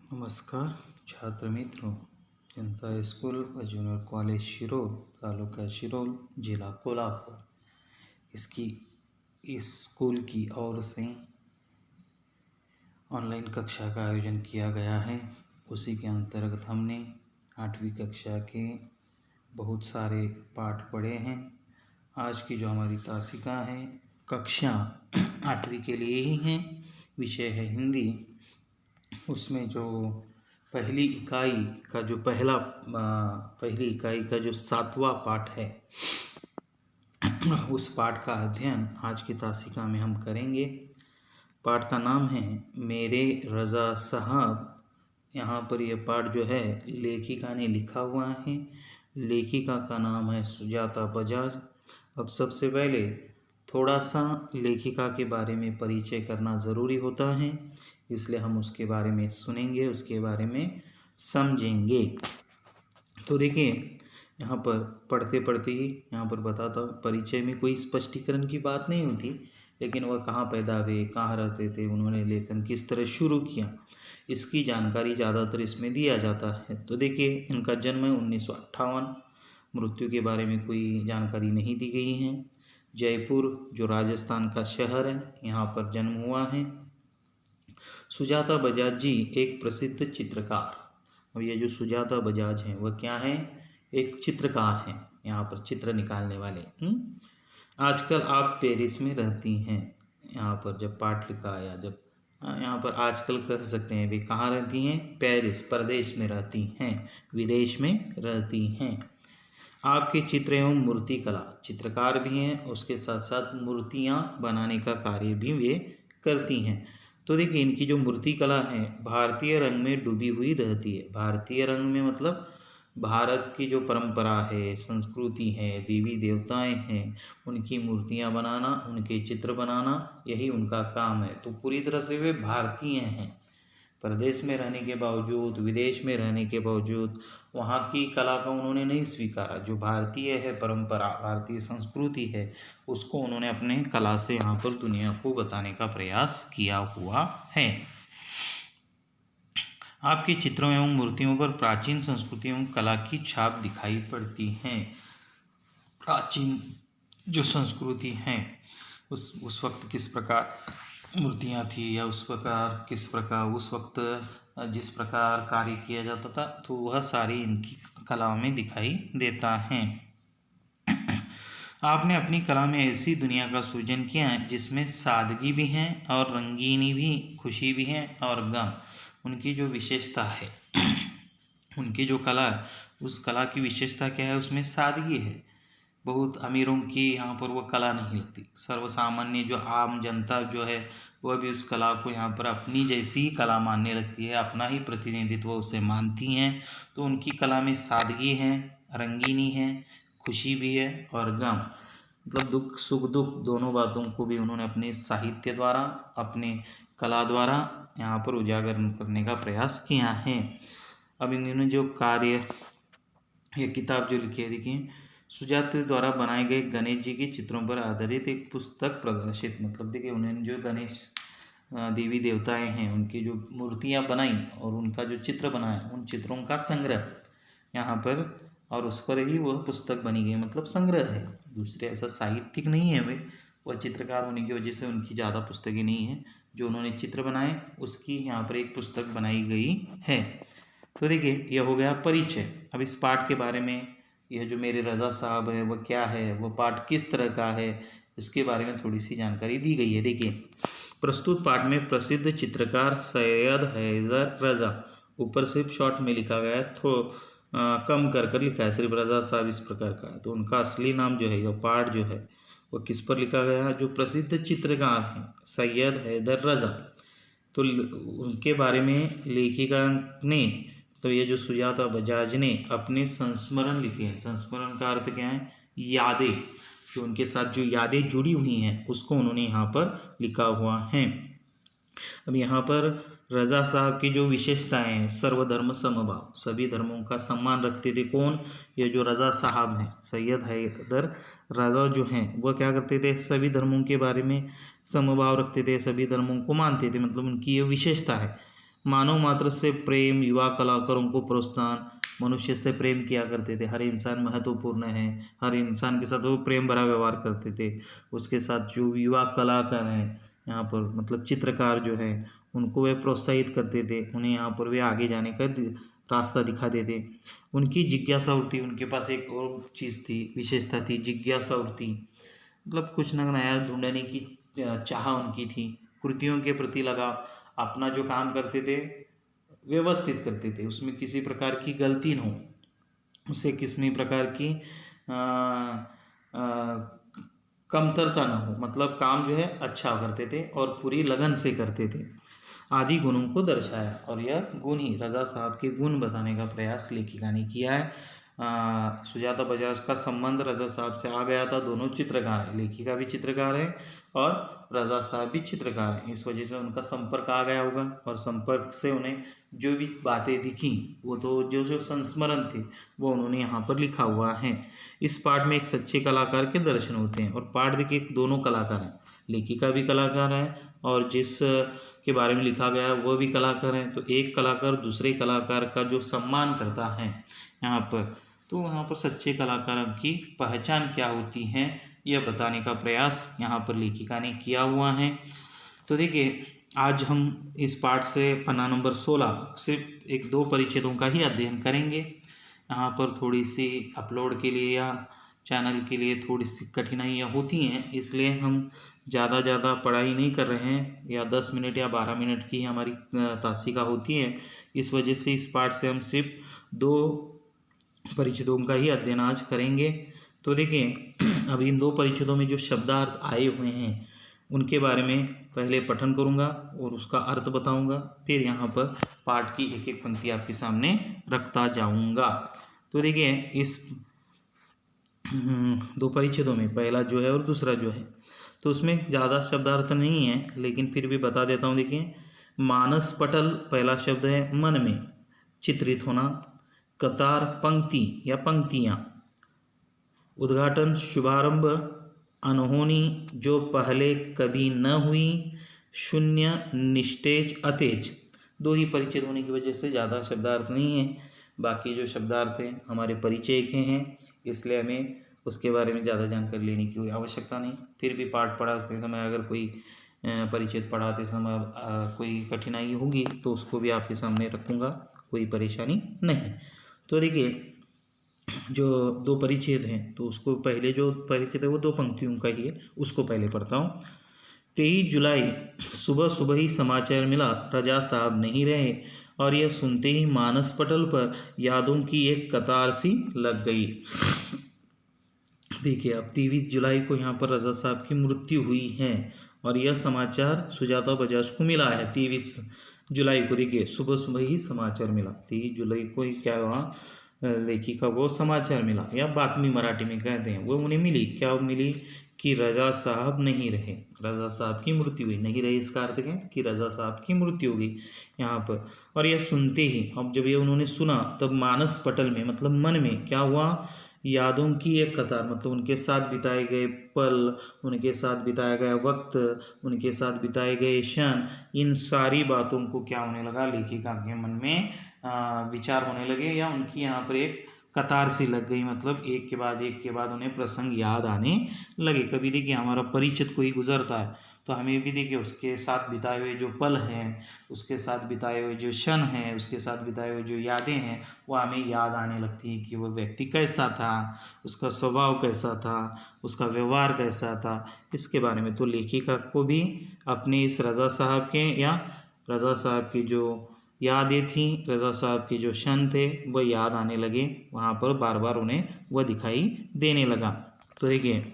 नमस्कार छात्र मित्रों। जनता स्कूल व जूनियर कॉलेज शिरोल, तालुका शिरोल, जिला कोल्हापुर, इस स्कूल की ओर से ऑनलाइन कक्षा का आयोजन किया गया है। उसी के अंतर्गत हमने 8वीं कक्षा के बहुत सारे पाठ पढ़े हैं। आज की जो हमारी तासिका है, कक्षा 8वीं के लिए ही है, विषय है हिंदी। उसमें जो पहली इकाई का जो 7वां पाठ है, उस पाठ का अध्ययन आज की तासिका में हम करेंगे। पाठ का नाम है मेरे रज़ा साहब। यहाँ पर यह पाठ जो है लेखिका ने लिखा हुआ है। लेखिका का नाम है सुजाता बजाज। अब सबसे पहले थोड़ा सा लेखिका के बारे में परिचय करना ज़रूरी होता है, इसलिए हम उसके बारे में सुनेंगे, उसके बारे में समझेंगे। तो देखिए, यहाँ पर पढ़ते पढ़ते ही यहाँ पर बताता हूँ। परिचय में कोई स्पष्टीकरण की बात नहीं होती, लेकिन वह कहाँ पैदा हुए, कहाँ रहते थे, उन्होंने लेखन किस तरह शुरू किया, इसकी जानकारी ज़्यादातर इसमें दिया जाता है। तो देखिए, इनका जन्म 1958। मृत्यु के बारे में कोई जानकारी नहीं दी गई है। जयपुर जो राजस्थान का शहर है, यहाँ पर जन्म हुआ है। सुजाता बजाज जी एक प्रसिद्ध चित्रकार। अब ये जो सुजाता बजाज हैं वह क्या है? एक चित्रकार हैं, यहाँ पर चित्र निकालने वाले। आजकल आप पेरिस में रहती हैं। यहाँ पर जब पाठ लिखा आया, जब यहाँ पर आजकल कह सकते हैं, वे कहाँ रहती हैं? पेरिस, प्रदेश में रहती हैं, विदेश में रहती हैं। आपके चित्र एवं मूर्ति कला, चित्रकार भी हैं, उसके साथ साथ मूर्तियाँ बनाने का कार्य भी वे करती हैं। तो देखिए, इनकी जो मूर्ति कला है भारतीय रंग में डूबी हुई रहती है। भारतीय रंग में मतलब भारत की जो परंपरा है, संस्कृति है, देवी देवताएं हैं, उनकी मूर्तियां बनाना, उनके चित्र बनाना, यही उनका काम है। तो पूरी तरह से वे भारतीय हैं। प्रदेश में रहने के बावजूद, विदेश में रहने के बावजूद वहाँ की कला को उन्होंने नहीं स्वीकारा। जो भारतीय है परंपरा, भारतीय संस्कृति है, उसको उन्होंने अपने कला से यहाँ पर दुनिया को बताने का प्रयास किया हुआ है। आपके चित्रों एवं मूर्तियों पर प्राचीन संस्कृति एवं कला की छाप दिखाई पड़ती है। प्राचीन जो संस्कृति है, उस वक्त किस प्रकार मूर्तियाँ थी, या उस वक्त जिस प्रकार कार्य किया जाता था, तो वह सारी इनकी कलाओं में दिखाई देता है। आपने अपनी कला में ऐसी दुनिया का सृजन किया है जिसमें सादगी भी है और रंगीनी भी, खुशी भी है और गम। उनकी जो विशेषता है, उनकी जो कला है, उस कला की विशेषता क्या है? उसमें सादगी है। बहुत अमीरों की यहाँ पर वह कला नहीं लगती। सर्वसामान्य जो आम जनता जो है, वह भी उस कला को यहाँ पर अपनी जैसी ही कला मानने लगती है, अपना ही प्रतिनिधित्व उसे मानती हैं। तो उनकी कला में सादगी है, रंगीनी है, खुशी भी है और गम, मतलब दुख सुख दुख दोनों बातों को भी उन्होंने अपने साहित्य द्वारा, अपने कला द्वारा यहाँ पर उजागर करने का प्रयास किया है। अब इन्होंने जो कार्य, ये किताब जो लिखी है, देखिए, सुजाता द्वारा बनाए गए गणेश जी के चित्रों पर आधारित एक पुस्तक प्रकाशित। मतलब देखिए, उन्होंने जो गणेश देवी देवताएं हैं, उनकी जो मूर्तियां बनाई और उनका जो चित्र बनाया, उन चित्रों का संग्रह यहाँ पर, और उस पर ही वह पुस्तक बनी गई। मतलब संग्रह है, दूसरे ऐसा साहित्यिक नहीं है। वह चित्रकार होने की वजह से उनकी ज़्यादा पुस्तकें नहीं हैं। जो उन्होंने चित्र बनाए, उसकी यहाँ पर एक पुस्तक बनाई गई है। तो देखिए, यह हो गया परिचय। अब इस पाठ के बारे में, यह जो मेरे रज़ा साहब है वह क्या है, वह पाठ किस तरह का है, इसके बारे में थोड़ी सी जानकारी दी गई है। देखिए, प्रस्तुत पाठ में प्रसिद्ध चित्रकार सैयद हैदर रज़ा, ऊपर सिर्फ शॉर्ट में लिखा गया है, कम कर लिखा है, सिर्फ रज़ा साहब इस प्रकार का है। तो उनका असली नाम जो है, यह पाठ जो है वह किस पर लिखा गया है? जो प्रसिद्ध चित्रकार हैं सैयद हैदर रज़ा, तो उनके बारे में लेखिका ने, तो ये जो सुजाता बजाज ने अपने संस्मरण लिखे हैं। संस्मरण का अर्थ क्या है? यादें, जो उनके साथ जो यादें जुड़ी हुई हैं, उसको उन्होंने यहाँ पर लिखा हुआ है। अब यहाँ पर रज़ा साहब की जो विशेषताएं हैं, सर्वधर्म समभाव, सभी धर्मों का सम्मान रखते थे। कौन? ये जो रज़ा साहब हैं, सैयद हैदर रज़ा जो हैं, वह क्या करते थे? सभी धर्मों के बारे में समभाव रखते थे, सभी धर्मों को मानते थे। मतलब उनकी ये विशेषता है। मानव मात्र से प्रेम, युवा कलाकारों को प्रोत्साहन, मनुष्य से प्रेम किया करते थे, हर इंसान महत्वपूर्ण है, हर इंसान के साथ वो प्रेम भरा व्यवहार करते थे। उसके साथ जो युवा कलाकार हैं यहाँ पर मतलब चित्रकार जो है उनको वे प्रोत्साहित करते थे, उन्हें यहाँ पर वे आगे जाने का रास्ता दिखाते थे। उनकी जिज्ञासा वृत्ति, उनके पास एक और चीज़ थी, विशेषता थी, जिज्ञासा वृत्ति मतलब कुछ न नया ढूंढने की चाह उनकी थी। कृतियों के प्रति लगाव, अपना जो काम करते थे व्यवस्थित करते थे, उसमें किसी प्रकार की गलती न हो, उससे किसी प्रकार की कमतरता न हो, मतलब काम जो है अच्छा करते थे और पूरी लगन से करते थे। आदि गुणों को दर्शाया और यह गुण ही रजा साहब के गुण बताने का प्रयास लेखिका ने किया है। सुजाता बजाज का संबंध रजा साहब से आ गया था, दोनों चित्रकार हैं, लेखिका भी चित्रकार है और रजा साहब भी चित्रकार हैं, इस वजह से उनका संपर्क आ गया होगा और संपर्क से उन्हें जो भी बातें दिखी वो तो जो जो संस्मरण थे वो उन्होंने यहाँ पर लिखा हुआ है। इस पाठ में एक सच्चे कलाकार के दर्शन होते हैं और पाठ देखिए दोनों कलाकार हैं, लेखिका भी कलाकार है और जिस के बारे में लिखा गया है वो भी कलाकार हैं। तो एक कलाकार दूसरे कलाकार का जो सम्मान करता है यहाँ पर, तो वहाँ पर सच्चे कलाकारों की पहचान क्या होती है यह बताने का प्रयास यहाँ पर लेखिका ने किया हुआ है। तो देखिए आज हम इस पाठ से पन्ना नंबर 16 सिर्फ एक दो परिच्छेदों का ही अध्ययन करेंगे। यहाँ पर थोड़ी सी अपलोड के लिए या चैनल के लिए थोड़ी सी कठिनाइयाँ होती हैं, इसलिए हम ज़्यादा पढ़ाई नहीं कर रहे हैं, या 10 मिनट या 12 मिनट की हमारी तासिका होती है। इस वजह से इस पाठ से हम सिर्फ 2 परिच्छेदों का ही अध्ययन आज करेंगे। तो देखिए अब इन 2 परिच्छेदों में जो शब्दार्थ आए हुए हैं उनके बारे में पहले पठन करूंगा और उसका अर्थ बताऊंगा, फिर यहाँ पर पाठ की एक एक पंक्ति आपके सामने रखता जाऊंगा। तो देखिए इस 2 परिच्छेदों में पहला जो है और दूसरा जो है तो उसमें ज़्यादा शब्दार्थ नहीं है, लेकिन फिर भी बता देता हूँ। देखिए मानस पटल पहला शब्द है मन में चित्रित होना, कतार पंक्ति या पंक्तियाँ, उद्घाटन शुभारंभ, अनहोनी जो पहले कभी न हुई, शून्य निस्तेज अतेज। 2 ही परिचित होने की वजह से ज़्यादा शब्दार्थ नहीं है, बाकी जो शब्दार्थ हैं हमारे परिचय के हैं, इसलिए हमें उसके बारे में ज़्यादा जानकारी लेने की कोई आवश्यकता नहीं। फिर भी पाठ पढ़ाते समय अगर कोई परिचित पढ़ाते समय कोई कठिनाई होगी तो उसको भी आपके सामने रखूँगा, कोई परेशानी नहीं। तो देखिए जो 2 परिच्छेद हैं तो उसको पहले जो परिच्छेद है वो 2 पंक्तियों का ही है, उसको पहले पढ़ता हूँ। 23 जुलाई सुबह सुबह ही समाचार मिला रजा साहब नहीं रहे और यह सुनते ही मानस पटल पर यादों की एक कतार सी लग गई। देखिए अब 23 जुलाई को यहाँ पर रजा साहब की मृत्यु हुई है और यह समाचार सुजाता बजाज को मिला है 23 जुलाई को। देखिए सुबह सुबह ही समाचार मिला, 23 जुलाई को ही क्या वहाँ लेखिका वो समाचार मिला या बातमी मराठी में कहते हैं, वो उन्हें मिली, क्या मिली कि रजा साहब नहीं रहे, रजा साहब की मृत्यु हुई। नहीं रहे इसका अर्थ है कि रजा साहब की मृत्यु हो गई यहाँ पर। और यह सुनते ही अब जब ये उन्होंने सुना तब मानस पटल में मतलब मन में क्या हुआ, यादों की एक कतार मतलब उनके साथ बिताए गए पल, उनके साथ बिताया गया वक्त, उनके साथ बिताए गए क्षण, इन सारी बातों को क्या होने लगा, लेखिका के मन में विचार होने लगे या उनकी यहाँ पर एक कतार सी लग गई, मतलब एक के बाद उन्हें प्रसंग याद आने लगे। कभी देखिए हमारा परिचित कोई गुजरता है तो हमें भी देखिए उसके साथ बिताए हुए जो पल हैं, उसके साथ बिताए हुए जो क्षण हैं, उसके साथ बिताए हुए जो यादें हैं वो हमें याद आने लगती है कि वो व्यक्ति कैसा था, उसका स्वभाव कैसा था, उसका व्यवहार कैसा था, इसके बारे में। तो लेखिका को भी अपने इस रजा साहब के या रजा साहब की जो यादें थी, रजा साहब के जो क्षण थे वह याद आने लगे, वहाँ पर बार बार उन्हें वह दिखाई देने लगा। तो देखिए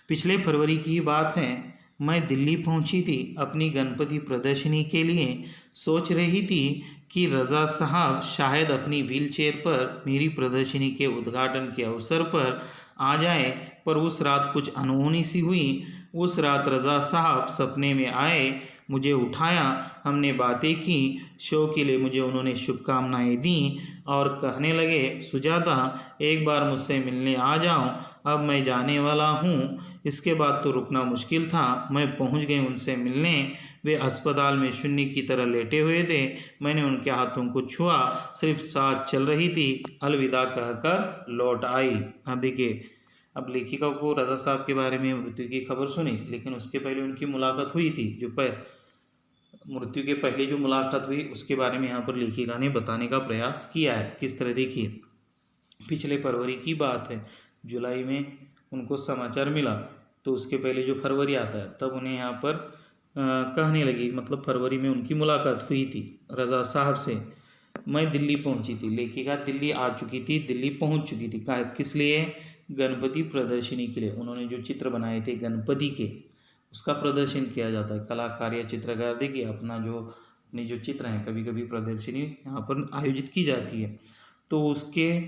पिछले फरवरी की बात है, मैं दिल्ली पहुंची थी अपनी गणपति प्रदर्शनी के लिए। सोच रही थी कि रजा साहब शायद अपनी व्हीलचेयर पर मेरी प्रदर्शनी के उद्घाटन के अवसर पर आ जाए, पर उस रात कुछ अनहोनी सी हुई। उस रात रजा साहब सपने में आए। मुझे उठाया, हमने बातें की, शो के लिए मुझे उन्होंने शुभकामनाएं दी और कहने लगे, सुजाता एक बार मुझसे मिलने आ जाओ, अब मैं जाने वाला हूँ। इसके बाद तो रुकना मुश्किल था। मैं पहुँच गई उनसे मिलने। वे अस्पताल में शून्य की तरह लेटे हुए थे। मैंने उनके हाथों को छुआ, सिर्फ सांस चल रही थी। अलविदा कहकर लौट आई। अब देखिए, अब लेखिका को रज़ा साहब के बारे में मृत्यु की खबर सुनी, लेकिन उसके पहले उनकी मुलाकात हुई थी। मृत्यु के पहले जो मुलाकात हुई उसके बारे में यहाँ पर लेखिका ने बताने का प्रयास किया है। किस तरह, देखिए, पिछले फरवरी की बात है। जुलाई में उनको समाचार मिला, तो उसके पहले जो फरवरी आता है तब उन्हें यहाँ पर कहने लगी, मतलब फरवरी में उनकी मुलाकात हुई थी रज़ा साहब से। मैं दिल्ली पहुंची थी। लेखिका दिल्ली आ चुकी थी, दिल्ली पहुंच चुकी थी। किस लिए? गणपति प्रदर्शनी के लिए। उन्होंने जो चित्र बनाए थे गणपति के, उसका प्रदर्शन किया जाता है। कलाकार या चित्रकार देखिए अपने जो चित्र हैं, कभी कभी प्रदर्शनी यहाँ पर आयोजित की जाती है। तो उसके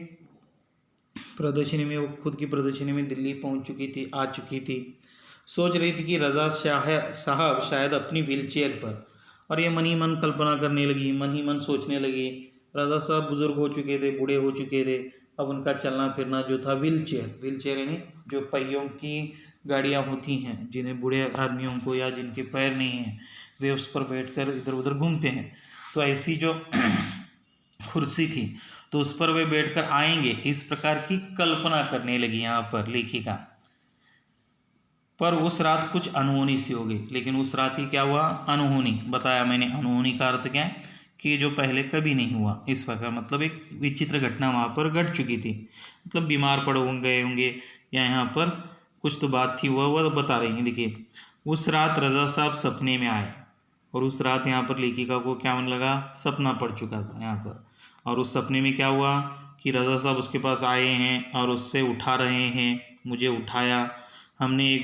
प्रदर्शनी में, वो खुद की प्रदर्शनी में दिल्ली पहुंच चुकी थी, आ चुकी थी। सोच रही थी कि रज़ा साहब शायद अपनी व्हीलचेयर पर, और ये मन ही मन कल्पना करने लगी, मन ही मन सोचने लगी। रज़ा साहब बुजुर्ग हो चुके थे, बूढ़े हो चुके थे। अब उनका चलना फिरना जो था व्हीलचेयर यानी जो पहियों की गाड़ियाँ होती हैं, जिन्हें बूढ़े आदमियों को या जिनके पैर नहीं हैं, वे उस पर बैठकर इधर उधर घूमते हैं। तो ऐसी जो कुर्सी थी, तो उस पर वे बैठकर आएंगे, इस प्रकार की कल्पना करने लगी यहाँ पर लेखिका। पर उस रात कुछ अनहोनी सी हो गई। लेकिन उस रात ही क्या हुआ? अनहोनी। बताया मैंने, अनहोनी का अर्थ क्या है कि जो पहले कभी नहीं हुआ। इस प्रकार मतलब एक विचित्र घटना वहाँ पर घट चुकी थी। मतलब बीमार पड़ गए होंगे या यहाँ पर कुछ तो बात थी, वह बता रही हैं। देखिए, उस रात रज़ा साहब सपने में आए, और उस रात यहाँ पर लेखिका को क्या मन लगा? सपना पड़ चुका था यहाँ पर। और उस सपने में क्या हुआ कि रज़ा साहब उसके पास आए हैं और उससे उठा रहे हैं। मुझे उठाया, हमने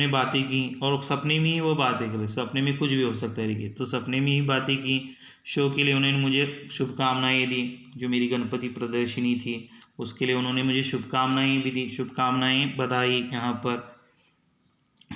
बातें की, और सपने में ही वो बातें करी। सपने में कुछ भी हो सकता है। देखिए, तो सपने में ही बातें की। शो के लिए उन्होंने मुझे शुभकामनाएं दी। जो मेरी गणपति प्रदर्शनी थी उसके लिए उन्होंने मुझे शुभकामनाएं भी दी, शुभकामनाएं, बधाई यहाँ पर,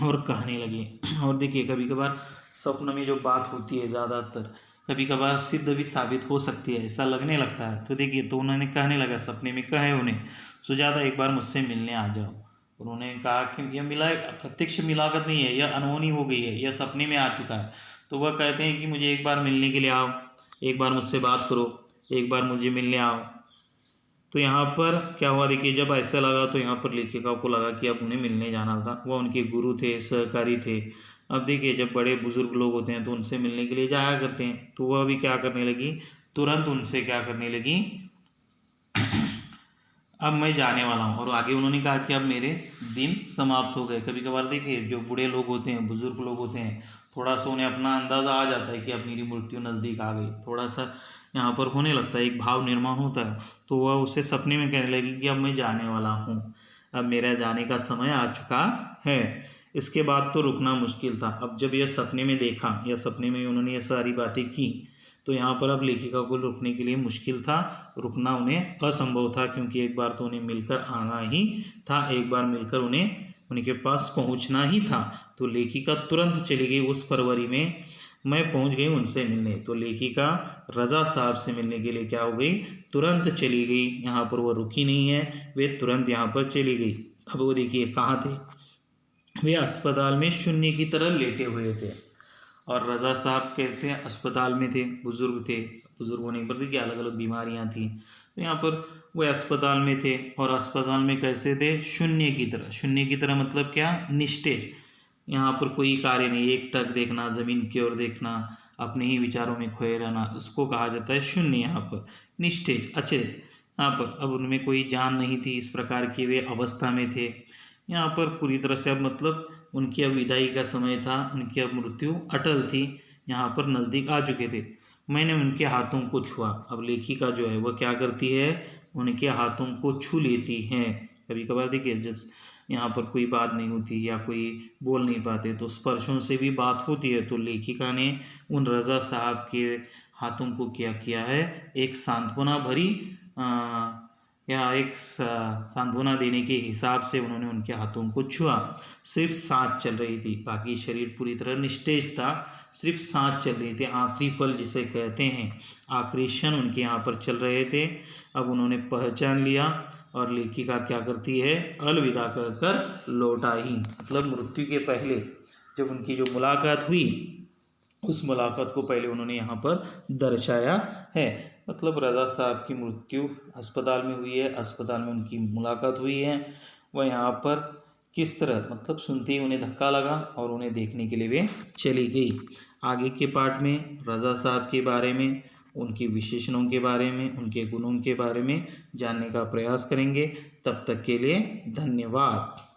और कहने लगे। और देखिए, कभी कभार स्वप्न में जो बात होती है ज़्यादातर कभी कभार सिद्ध भी साबित हो सकती है, ऐसा लगने लगता है। तो देखिए, तो उन्होंने कहने लगा, सपने में कहे उन्हें, सुजाता एक बार मुझसे मिलने आ जाओ। उन्होंने कहा कि यह प्रत्यक्ष मुलाकात नहीं है, यह अनहोनी हो गई है, यह सपने में आ चुका है। तो वह कहते हैं कि मुझे एक बार मिलने के लिए आओ, एक बार मुझसे बात करो, एक बार मुझे मिलने आओ। तो यहाँ पर क्या हुआ? देखिए, जब ऐसा लगा तो यहाँ पर लेखिका को लगा कि अब उन्हें मिलने जाना था। वह उनके गुरु थे, सहकारी थे। अब देखिए, जब बड़े बुजुर्ग लोग होते हैं तो उनसे मिलने के लिए जाया करते हैं। तो वह भी क्या करने लगी, तुरंत उनसे क्या करने लगी, अब मैं जाने वाला हूँ। और आगे उन्होंने कहा कि अब मेरे दिन समाप्त हो गए। कभी कभार देखिए, जो बूढ़े लोग होते हैं, बुजुर्ग लोग होते हैं, थोड़ा सा उन्हें अपना अंदाज़ा आ जाता है कि अब मेरी मृत्यु नज़दीक आ गई। थोड़ा सा यहाँ पर होने लगता है, एक भाव निर्माण होता है। तो वह उसे सपने में कहने लगी कि अब मैं जाने वाला हूँ, अब मेरा जाने का समय आ चुका है। इसके बाद तो रुकना मुश्किल था। अब जब यह सपने में देखा, या सपने में उन्होंने ये सारी बातें की, तो यहाँ पर अब लेखिका को रुकने के लिए मुश्किल था, रुकना उन्हें असंभव था। क्योंकि एक बार तो उन्हें मिलकर आना ही था, एक बार मिलकर उन्हें उनके पास पहुँचना ही था। तो लेखिका तुरंत चली गई। उस फरवरी में मैं पहुँच गई उनसे मिलने। तो लेखिका रज़ा साहब से मिलने के लिए क्या हो गई, तुरंत चली गई। यहाँ पर वो रुकी नहीं है, वे तुरंत यहाँ पर चली गई। अब वो देखिए कहाँ थे, वे अस्पताल में शून्य की तरह लेटे हुए थे। और रज़ा साहब कहते हैं अस्पताल में थे, बुज़ुर्ग थे। बुज़ुर्ग होने पर देखिए अलग अलग बीमारियां थी। तो यहाँ पर वे अस्पताल में थे, और अस्पताल में कैसे थे, शून्य की तरह। शून्य की तरह मतलब क्या, निस्तेज। यहाँ पर कोई कार्य नहीं, एक टक देखना, ज़मीन की ओर देखना, अपने ही विचारों में खोए रहना, उसको कहा जाता है शून्य। यहाँ पर निस्तेज, अचेत। यहाँ पर अब उनमें कोई जान नहीं थी, इस प्रकार की वे अवस्था में थे। यहाँ पर पूरी तरह से अब मतलब उनकी अब विदाई का समय था, उनकी अब मृत्यु अटल थी, यहाँ पर नज़दीक आ चुके थे। मैंने उनके हाथों को छुआ। अब लेखिका जो है वह क्या करती है, उनके हाथों को छू लेती हैं। कभी कभार देखिए, जिस यहाँ पर कोई बात नहीं होती या कोई बोल नहीं पाते, तो स्पर्शों से भी बात होती है। तो लेखिका ने उन रज़ा साहब के हाथों को क्या किया है, एक सांत्वना भरी या एक सांत्वना देने के हिसाब से उन्होंने उनके हाथों को छुआ। सिर्फ सांस चल रही थी, बाकी शरीर पूरी तरह निस्तेज था, सिर्फ सांस चल रही थी। आखिरी पल जिसे कहते हैं, आखिरी क्षण उनके यहाँ पर चल रहे थे। अब उन्होंने पहचान लिया और लेखिका क्या करती है, अलविदा कहकर लौट आई। मतलब मृत्यु के पहले जब उनकी जो मुलाकात हुई, उस मुलाकात को पहले उन्होंने यहाँ पर दर्शाया है। मतलब रज़ा साहब की मृत्यु अस्पताल में हुई है, अस्पताल में उनकी मुलाकात हुई है। वह यहाँ पर किस तरह, मतलब सुनते ही उन्हें धक्का लगा और उन्हें देखने के लिए वे चली गई। आगे के पार्ट में रज़ा साहब के बारे में, उनके विशेषणों के बारे में, उनके गुणों के बारे में जानने का प्रयास करेंगे। तब तक के लिए धन्यवाद।